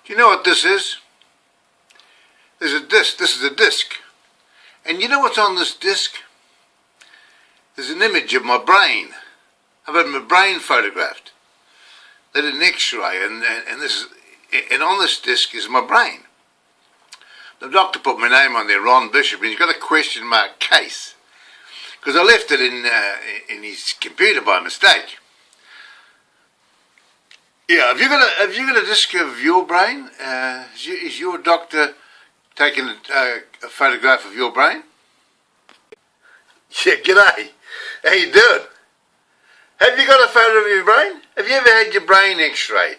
Do you know what this is? There's a disc. This is a disc. And you know what's on this disc? There's an image of my brain. I've had my brain photographed. They did an X-ray, and on this disc is my brain. The doctor put my name on there, Ron Bishop, and he's got a question mark case because I left it in his computer by mistake. Yeah, have you got a disc of your brain? Is your doctor taking a photograph of your brain? Yeah, g'day. How you doing? Have you got a photo of your brain? Have you ever had your brain X-rayed?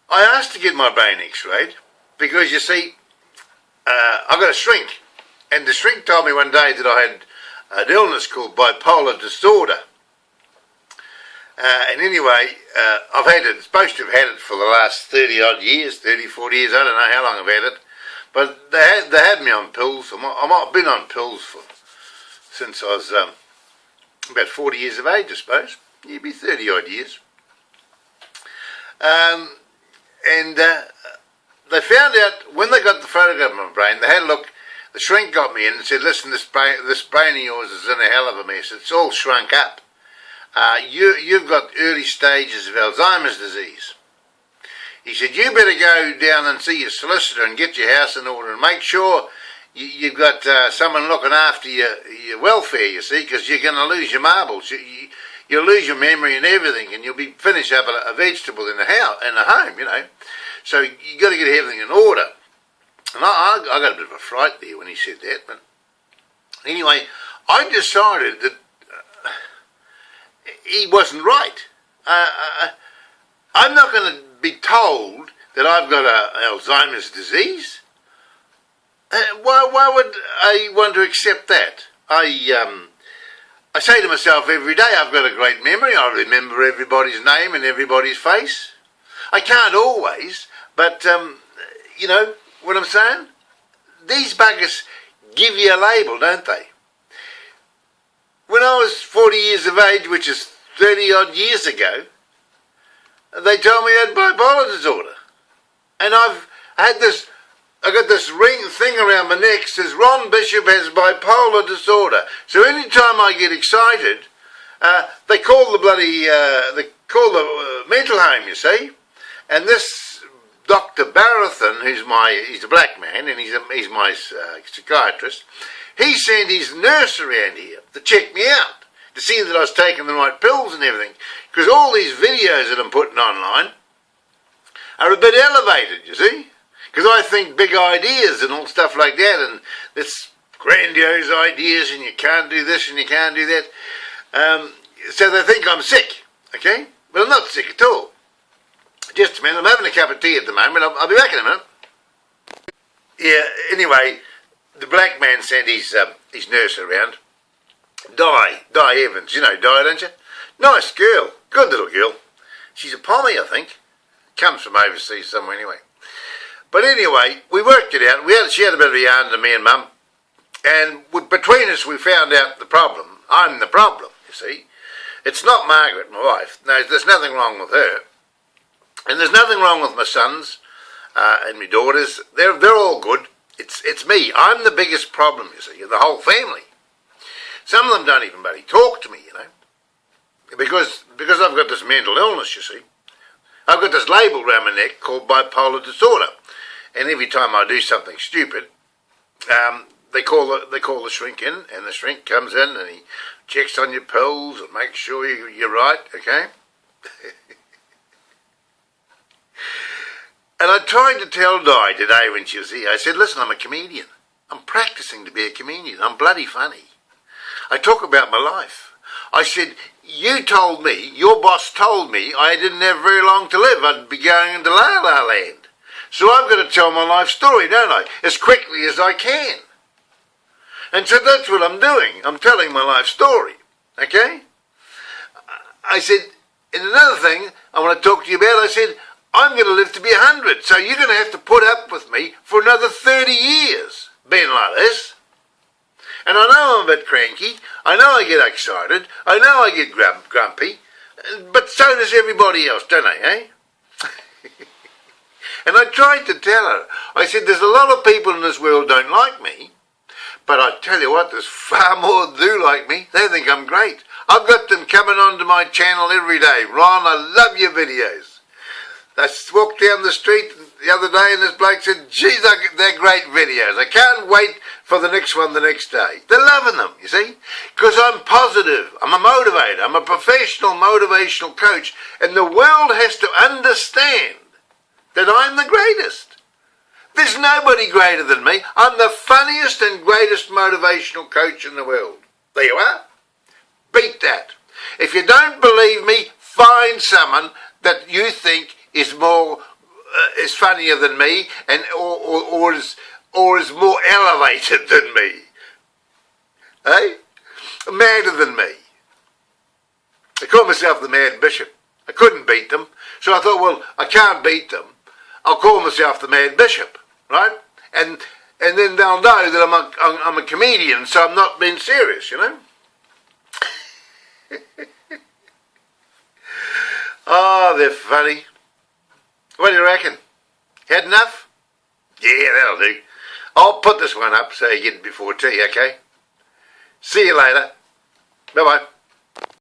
I asked to get my brain X-rayed because, you see, I've got a shrink, and the shrink told me one day that I had an illness called bipolar disorder. And anyway, I've had it, supposed to have had it for the last 30 odd years, 30, 40 years, I don't know how long I've had it, but they had me on pills. I've been on pills since I was about 40 years of age, I suppose. You'd be 30 odd years. And they found out, when they got the photograph of my brain, they had a look, the shrink got me in and said, listen, this brain of yours is in a hell of a mess, it's all shrunk up. You've got early stages of Alzheimer's disease. He said, you better go down and see your solicitor and get your house in order and make sure you've got someone looking after your welfare, you see, because you're going to lose your marbles. You'll lose your memory and everything, and you'll be finished up a vegetable in the home, you know. So you got to get everything in order. And I got a bit of a fright there when he said that. But anyway, I decided that he wasn't right. I'm not going to be told that I've got Alzheimer's disease. Why would I want to accept that? I say to myself every day, I've got a great memory. I remember everybody's name and everybody's face. I can't always, but you know what I'm saying? These buggers give you a label, don't they? When I was 40 years of age, which is 30 odd years ago, they told me I had bipolar disorder. And I got this ring thing around my neck that says Ron Bishop has bipolar disorder. So anytime I get excited, they call the mental home, you see. And this Dr. Barathon, he's a black man, and he's my psychiatrist, he sent his nurse around here to check me out, to see that I was taking the right pills and everything. Because all these videos that I'm putting online are a bit elevated, you see. Because I think big ideas and all stuff like that, and this grandiose ideas, and you can't do this and you can't do that. So they think I'm sick, okay? But I'm not sick at all. Just a minute, I'm having a cup of tea at the moment. I'll be back in a minute. Yeah, anyway, the black man sent his nurse around. Di Evans, you know Di, don't you? Nice girl, good little girl. She's a Pommy, I think. Comes from overseas somewhere anyway. But anyway, we worked it out. She had a bit of a yarn to me and Mum. And between us, we found out the problem. I'm the problem, you see. It's not Margaret, my wife. No, there's nothing wrong with her. And there's nothing wrong with my sons and my daughters. They're all good. It's me. I'm the biggest problem, you see, of the whole family. Some of them don't even bloody talk to me, you know. Because I've got this mental illness, you see. I've got this label around my neck called bipolar disorder. And every time I do something stupid, they call the shrink in, and the shrink comes in and he checks on your pills and makes sure you're right, okay? And I tried to tell Di today when she was here, I said, listen, I'm a comedian. I'm practicing to be a comedian. I'm bloody funny. I talk about my life. I said, you told me, your boss told me I didn't have very long to live. I'd be going into La La Land. So I've got to tell my life story, don't I? As quickly as I can. And so that's what I'm doing. I'm telling my life story. Okay? I said, and another thing I want to talk to you about, I said, I'm going to live to be 100, so you're going to have to put up with me for another 30 years being like this. And I know I'm a bit cranky, I know I get excited, I know I get grumpy, but so does everybody else, don't they, eh? And I tried to tell her. I said, there's a lot of people in this world don't like me, but I tell you what, there's far more that do like me. They think I'm great. I've got them coming onto my channel every day. Ron, I love your videos. I walked down the street the other day and this bloke said, geez, they're great videos. I can't wait for the next one the next day. They're loving them, you see, because I'm positive. I'm a motivator. I'm a professional motivational coach. And the world has to understand that I'm the greatest. There's nobody greater than me. I'm the funniest and greatest motivational coach in the world. There you are. Beat that. If you don't believe me, find someone that you think is more is funnier than me and or is more elevated than me. Hey? Madder than me. I call myself the Mad Bishop. I couldn't beat them. So I thought, well, I can't beat them. I'll call myself the Mad Bishop, right? And then they'll know that I'm a comedian, so I'm not being serious, you know? Oh, they're funny. What do you reckon? Had enough? Yeah, that'll do. I'll put this one up so you get it before tea, okay? See you later. Bye-bye.